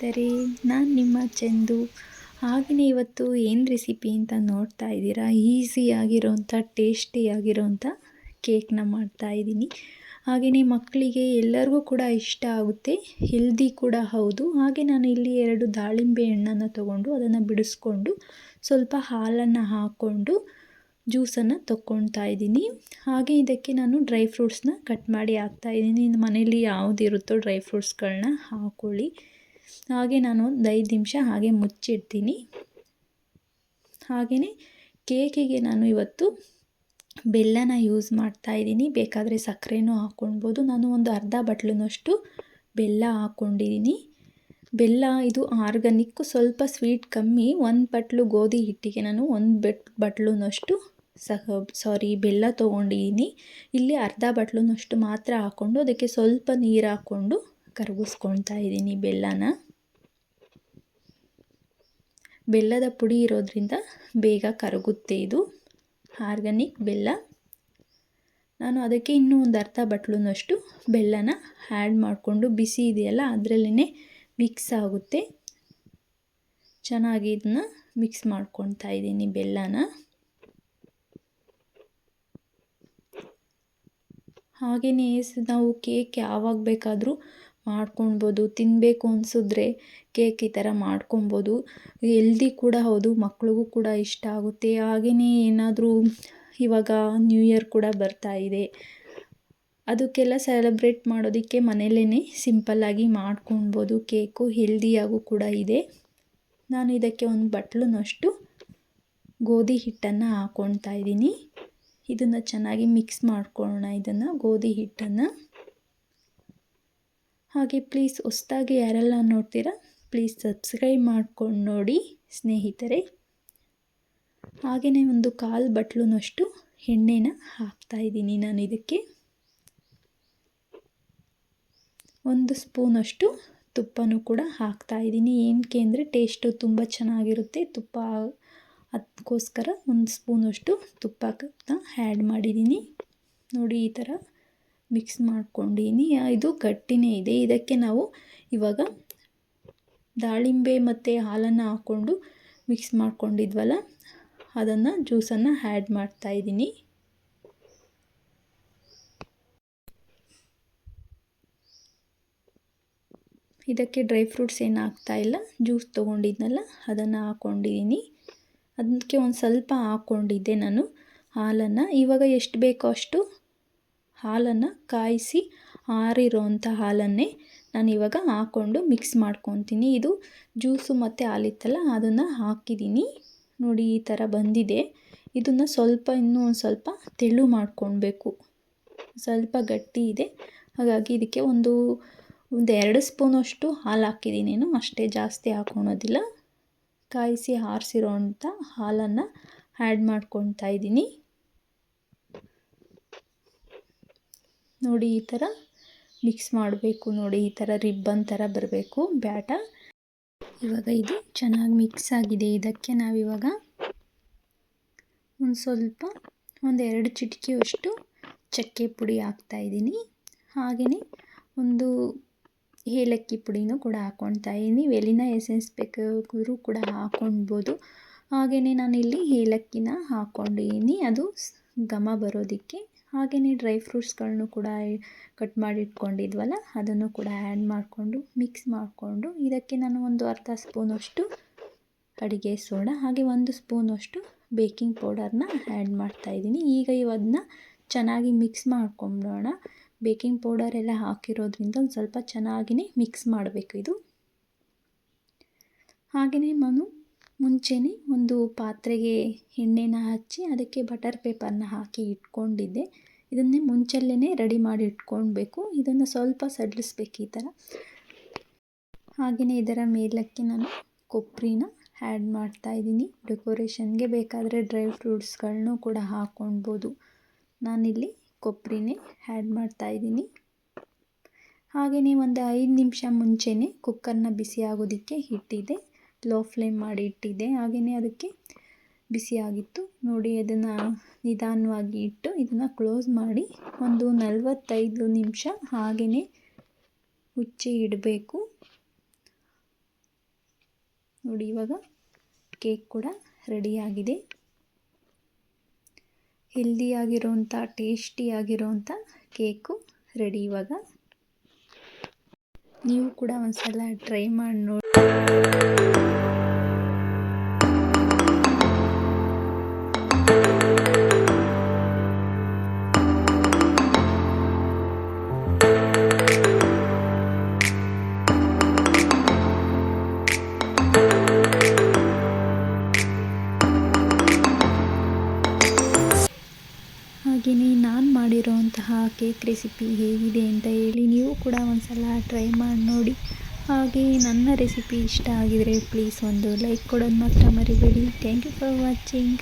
ಸ್ನೇಹಿತರೆ, ನಾನು ನಿಮ್ಮ ಚಂದು. ಹಾಗೆಯೇ ಇವತ್ತು ಏನು ರೆಸಿಪಿ ಅಂತ ನೋಡ್ತಾ ಇದ್ದೀರಾ, ಈಸಿಯಾಗಿರೋಂಥ ಟೇಸ್ಟಿಯಾಗಿರೋಂಥ ಕೇಕ್ನ ಮಾಡ್ತಾಯಿದ್ದೀನಿ. ಹಾಗೆಯೇ ಮಕ್ಕಳಿಗೆ ಎಲ್ಲರಿಗೂ ಕೂಡ ಇಷ್ಟ ಆಗುತ್ತೆ, ಹೆಲ್ದಿ ಕೂಡ ಹೌದು. ಹಾಗೆ ನಾನು ಇಲ್ಲಿ 2 ದಾಳಿಂಬೆ ಹಣ್ಣನ್ನು ತೊಗೊಂಡು ಅದನ್ನು ಬಿಡಿಸ್ಕೊಂಡು ಸ್ವಲ್ಪ ಹಾಲನ್ನು ಹಾಕ್ಕೊಂಡು ಜ್ಯೂಸನ್ನು ತೊಗೊಳ್ತಾ ಇದ್ದೀನಿ. ಹಾಗೆ ಇದಕ್ಕೆ ನಾನು ಡ್ರೈ ಫ್ರೂಟ್ಸ್ನ ಕಟ್ ಮಾಡಿ ಹಾಕ್ತಾಯಿದ್ದೀನಿ. ಮನೇಲಿ ಯಾವುದಿರುತ್ತೋ ಡ್ರೈ ಫ್ರೂಟ್ಸ್ಗಳನ್ನ ಹಾಕ್ಕೊಳ್ಳಿ. ಹಾಗೆ ನಾನು ಒಂದು 5 ನಿಮಿಷ ಹಾಗೆ ಮುಚ್ಚಿಡ್ತೀನಿ. ಹಾಗೆಯೇ ಕೇಕಿಗೆ ನಾನು ಇವತ್ತು ಬೆಲ್ಲನ ಯೂಸ್ ಮಾಡ್ತಾಯಿದ್ದೀನಿ. ಬೇಕಾದರೆ ಸಕ್ಕರೆನೂ ಹಾಕ್ಕೊಳ್ಬೋದು. ನಾನು ಒಂದು ಅರ್ಧ ಬಟ್ಲನಷ್ಟು ಬೆಲ್ಲ ಹಾಕ್ಕೊಂಡಿದ್ದೀನಿ. ಬೆಲ್ಲ ಇದು ಆರ್ಗಾನಿಕ್ಕು, ಸ್ವಲ್ಪ ಸ್ವೀಟ್ ಕಮ್ಮಿ. 1 ಬಟ್ಲು ಗೋಧಿ ಹಿಟ್ಟಿಗೆ ನಾನು 1 ಬಟ್ಲುನಷ್ಟು ಬೆಲ್ಲ ತೊಗೊಂಡಿದ್ದೀನಿ. ಇಲ್ಲಿ ಅರ್ಧ ಬಟ್ಲುನಷ್ಟು ಮಾತ್ರ ಹಾಕ್ಕೊಂಡು ಅದಕ್ಕೆ ಸ್ವಲ್ಪ ನೀರು ಹಾಕ್ಕೊಂಡು ಕರಗಿಸ್ಕೊಳ್ತಾ ಇದ್ದೀನಿ ಬೆಲ್ಲನ. ಬೆಲ್ಲದ ಪುಡಿ ಇರೋದ್ರಿಂದ ಬೇಗ ಕರಗುತ್ತೆ. ಇದು ಆರ್ಗಾನಿಕ್ ಬೆಲ್ಲ. ನಾನು ಅದಕ್ಕೆ ಇನ್ನೂ ಒಂದು ಅರ್ಧ ಬಟ್ಲುನಷ್ಟು ಬೆಲ್ಲನ ಆ್ಯಡ್ ಮಾಡಿಕೊಂಡು ಬಿಸಿ ಇದೆಯಲ್ಲ ಅದರಲ್ಲೇ ಮಿಕ್ಸ್ ಆಗುತ್ತೆ. ಚೆನ್ನಾಗಿ ಇದನ್ನ ಮಿಕ್ಸ್ ಮಾಡ್ಕೊಳ್ತಾ ಇದ್ದೀನಿ ಬೆಲ್ಲನ. ಹಾಗೆಯೇ ನಾವು ಕೇಕ್ ಯಾವಾಗ ಬೇಕಾದರೂ ಮಾಡ್ಕೊಳ್ಬೋದು. ತಿನ್ನಬೇಕು ಅನಿಸಿದ್ರೆ ಕೇಕ್ ಈ ಥರ ಮಾಡ್ಕೊಬೋದು. ಹೆಲ್ದಿ ಕೂಡ ಹೌದು, ಮಕ್ಳಿಗೂ ಕೂಡ ಇಷ್ಟ ಆಗುತ್ತೆ. ಹಾಗೆಯೇ ಏನಾದರೂ ಇವಾಗ ನ್ಯೂ ಇಯರ್ ಕೂಡ ಬರ್ತಾ ಇದೆ, ಅದಕ್ಕೆಲ್ಲ ಸೆಲೆಬ್ರೇಟ್ ಮಾಡೋದಕ್ಕೆ ಮನೆಯಲ್ಲೇ ಸಿಂಪಲ್ಲಾಗಿ ಮಾಡ್ಕೊಳ್ಬೋದು. ಕೇಕು ಹೆಲ್ದಿಯಾಗೂ ಕೂಡ ಇದೆ. ನಾನು ಇದಕ್ಕೆ 1 ಬಟ್ಲುನಷ್ಟು ಗೋಧಿ ಹಿಟ್ಟನ್ನು ಹಾಕ್ಕೊಳ್ತಾ ಇದ್ದೀನಿ. ಇದನ್ನು ಚೆನ್ನಾಗಿ ಮಿಕ್ಸ್ ಮಾಡ್ಕೊಳ್ಳೋಣ, ಇದನ್ನು ಗೋಧಿ ಹಿಟ್ಟನ್ನು. ಹಾಗೆ ಪ್ಲೀಸ್ ಹೊಸ್ದಾಗಿ ಯಾರೆಲ್ಲ ನೋಡ್ತೀರಾ ಪ್ಲೀಸ್ ಸಬ್ಸ್ಕ್ರೈಬ್ ಮಾಡ್ಕೊಂಡು ನೋಡಿ ಸ್ನೇಹಿತರೆ. ಹಾಗೆಯೇ ಒಂದು 1/4 ಬಟ್ಲುನಷ್ಟು ಎಣ್ಣೆನ ಹಾಕ್ತಾಯಿದ್ದೀನಿ ನಾನು ಇದಕ್ಕೆ. 1 ಸ್ಪೂನಷ್ಟು ತುಪ್ಪನೂ ಕೂಡ ಹಾಕ್ತಾಯಿದ್ದೀನಿ. ಏನಕ್ಕೆ ಅಂದರೆ ಟೇಸ್ಟು ತುಂಬ ಚೆನ್ನಾಗಿರುತ್ತೆ ತುಪ್ಪ, ಅದಕ್ಕೋಸ್ಕರ 1 ಸ್ಪೂನಷ್ಟು ತುಪ್ಪನ ಆ್ಯಡ್ ಮಾಡಿದ್ದೀನಿ. ನೋಡಿ ಈ ಥರ ಮಿಕ್ಸ್ ಮಾಡ್ಕೊಂಡಿದ್ದೀನಿ. ಇದು ಗಟ್ಟಿನೇ ಇದೆ. ಇದಕ್ಕೆ ನಾವು ಇವಾಗ ದಾಳಿಂಬೆ ಮತ್ತು ಹಾಲನ್ನು ಹಾಕ್ಕೊಂಡು ಮಿಕ್ಸ್ ಮಾಡ್ಕೊಂಡಿದ್ವಲ್ಲ ಅದನ್ನು ಜ್ಯೂಸನ್ನು ಆ್ಯಡ್ ಮಾಡ್ತಾಯಿದ್ದೀನಿ. ಇದಕ್ಕೆ ಡ್ರೈ ಫ್ರೂಟ್ಸ್ ಏನು ಹಾಕ್ತಾಯಿಲ್ಲ, ಜ್ಯೂಸ್ ತೊಗೊಂಡಿದ್ನಲ್ಲ ಅದನ್ನು ಹಾಕ್ಕೊಂಡಿದ್ದೀನಿ. ಅದಕ್ಕೆ ಒಂದು ಸ್ವಲ್ಪ ಹಾಕ್ಕೊಂಡಿದ್ದೆ ನಾನು ಹಾಲನ್ನು. ಇವಾಗ ಎಷ್ಟು ಬೇಕೋ ಅಷ್ಟು ಹಾಲನ್ನು ಕಾಯಿಸಿ ಆರಿರೋಂಥ ಹಾಲನ್ನೇ ನಾನು ಇವಾಗ ಹಾಕ್ಕೊಂಡು ಮಿಕ್ಸ್ ಮಾಡ್ಕೊತೀನಿ. ಇದು ಜ್ಯೂಸು ಮತ್ತು ಹಾಲಿತ್ತಲ್ಲ ಅದನ್ನು ಹಾಕಿದ್ದೀನಿ. ನೋಡಿ ಈ ಥರ ಬಂದಿದೆ. ಇದನ್ನು ಇನ್ನೂ ಒಂದು ಸ್ವಲ್ಪ ತೆಳು ಮಾಡ್ಕೊಳ್ಬೇಕು. ಸ್ವಲ್ಪ ಗಟ್ಟಿ ಇದೆ, ಹಾಗಾಗಿ ಇದಕ್ಕೆ ಒಂದು 2 ಸ್ಪೂನಷ್ಟು ಹಾಲು ಹಾಕಿದ್ದೀನಿ. ಅಷ್ಟೇ, ಜಾಸ್ತಿ ಹಾಕ್ಕೊಳೋದಿಲ್ಲ. ಕಾಯಿಸಿ ಆರಿಸಿರೋಂಥ ಹಾಲನ್ನು ಆ್ಯಡ್ ಮಾಡ್ಕೊಳ್ತಾ ಇದ್ದೀನಿ. ನೋಡಿ ಈ ಥರ ಮಿಕ್ಸ್ ಮಾಡಬೇಕು. ನೋಡಿ ಈ ಥರ ರಿಬ್ಬನ್ ಥರ ಬರಬೇಕು ಬ್ಯಾಟ. ಇವಾಗ ಇದು ಚೆನ್ನಾಗಿ ಮಿಕ್ಸ್ ಆಗಿದೆ. ಇದಕ್ಕೆ ನಾವಿವಾಗ ಒಂದು 2 ಚಿಟಿಕೆಯಷ್ಟು ಚಕ್ಕೆ ಪುಡಿ ಹಾಕ್ತಾಯಿದ್ದೀನಿ. ಹಾಗೆಯೇ ಒಂದು ಏಲಕ್ಕಿ ಪುಡಿನೂ ಕೂಡ ಹಾಕ್ಕೊಳ್ತಾ ಇದ್ದೀನಿ. ವೆನಿಲಾ ಎಸೆನ್ಸ್ ಬೇಕಾದರೂ ಕೂಡ ಹಾಕ್ಕೊಳ್ಬೋದು. ಹಾಗೆಯೇ ನಾನಿಲ್ಲಿ ಏಲಕ್ಕಿನ ಹಾಕ್ಕೊಂಡಿದ್ದೀನಿ, ಅದು ಘಮ ಬರೋದಕ್ಕೆ. ಹಾಗೆಯೇ ಡ್ರೈ ಫ್ರೂಟ್ಸ್ಗಳನ್ನು ಕೂಡ ಕಟ್ ಮಾಡಿ ಇಟ್ಕೊಂಡಿದ್ವಲ್ಲ ಅದನ್ನು ಕೂಡ ಆ್ಯಡ್ ಮಾಡಿಕೊಂಡು ಮಿಕ್ಸ್ ಮಾಡಿಕೊಂಡು ಇದಕ್ಕೆ ನಾನು ಒಂದು ಅರ್ಧ ಸ್ಪೂನಷ್ಟು ಅಡುಗೆ ಸೋಡಾ ಹಾಗೆ 1 ಸ್ಪೂನಷ್ಟು ಬೇಕಿಂಗ್ ಪೌಡರ್ನ ಆ್ಯಡ್ ಮಾಡ್ತಾಯಿದ್ದೀನಿ. ಈಗ ಇವನ್ನ ಚೆನ್ನಾಗಿ ಮಿಕ್ಸ್ ಮಾಡ್ಕೊಂಬಿಡೋಣ. ಬೇಕಿಂಗ್ ಪೌಡರ್ ಎಲ್ಲ ಹಾಕಿರೋದ್ರಿಂದ ಒಂದು ಸ್ವಲ್ಪ ಚೆನ್ನಾಗಿಯೇ ಮಿಕ್ಸ್ ಮಾಡಬೇಕು ಇದು. ಹಾಗೆಯೇ ನಾನು ಮುಂಚೆನೇ ಒಂದು ಪಾತ್ರೆಗೆ ಎಣ್ಣೆನ ಹಚ್ಚಿ ಅದಕ್ಕೆ ಬಟರ್ ಪೇಪರ್ನ ಹಾಕಿ ಇಟ್ಕೊಂಡಿದ್ದೆ. ಇದನ್ನೇ ಮುಂಚೆಲ್ಲೇ ರೆಡಿ ಮಾಡಿ ಇಟ್ಕೊಳ್ಬೇಕು. ಇದನ್ನು ಸ್ವಲ್ಪ ಸಡಿಲಿಸ್ಬೇಕು ಈ ಥರ. ಹಾಗೆಯೇ ಇದರ ಮೇಲಕ್ಕೆ ನಾನು ಕೊಬ್ಬರಿನ ಆ್ಯಡ್ ಮಾಡ್ತಾಯಿದ್ದೀನಿ. ಡೆಕೋರೇಷನ್ಗೆ ಬೇಕಾದರೆ ಡ್ರೈ ಫ್ರೂಟ್ಸ್ಗಳನ್ನೂ ಕೂಡ ಹಾಕ್ಕೊಳ್ಬೋದು. ನಾನಿಲ್ಲಿ ಕೊಬ್ಬರಿನೇ ಆ್ಯಡ್ ಮಾಡ್ತಾಯಿದ್ದೀನಿ. ಹಾಗೆಯೇ ಒಂದು 5 ನಿಮಿಷ ಮುಂಚೆನೇ ಕುಕ್ಕರ್ನ ಬಿಸಿ ಆಗೋದಕ್ಕೆ ಇಟ್ಟಿದ್ದೆ. ಲೋ ಫ್ಲೇಮ್ ಮಾಡಿ ಇಟ್ಟಿದ್ದೆ. ಹಾಗೆಯೇ ಅದಕ್ಕೆ ಬಿಸಿಯಾಗಿತ್ತು. ನೋಡಿ ಅದನ್ನು ನಿಧಾನವಾಗಿ ಇಟ್ಟು ಇದನ್ನು ಕ್ಲೋಸ್ ಮಾಡಿ ಒಂದು 45 ನಿಮಿಷ ಹಾಗೆಯೇ ಮುಚ್ಚಿ ಇಡಬೇಕು. ನೋಡಿ ಇವಾಗ ಕೇಕ್ ಕೂಡ ರೆಡಿಯಾಗಿದೆ. ಹೆಲ್ದಿಯಾಗಿರೋಂಥ ಟೇಸ್ಟಿಯಾಗಿರೋಂಥ ಕೇಕು ರೆಡಿ ಇವಾಗ. ನೀವು ಕೂಡ ಒಂದ್ಸಲ ಟ್ರೈ ಮಾಡಿ ನೋಡಿ. ಹಾಗೆಯೇ ನಾನು ಮಾಡಿರೋಂತಹ ಕೇಕ್ ರೆಸಿಪಿ ಹೇಗಿದೆ ಅಂತ ಹೇಳಿ ನೀವು ಕೂಡ ಒಂದ್ಸಲ ಟ್ರೈ ಮಾಡಿ ನೋಡಿ. ಹಾಗೆ ನನ್ನ ರೆಸಿಪಿ ಇಷ್ಟ ಆಗಿದರೆ ಪ್ಲೀಸ್ ಒಂದು ಲೈಕ್ ಕೊಡೋದು ಮಾತ್ರ ಮರಿಬೇಡಿ. Thank you for watching.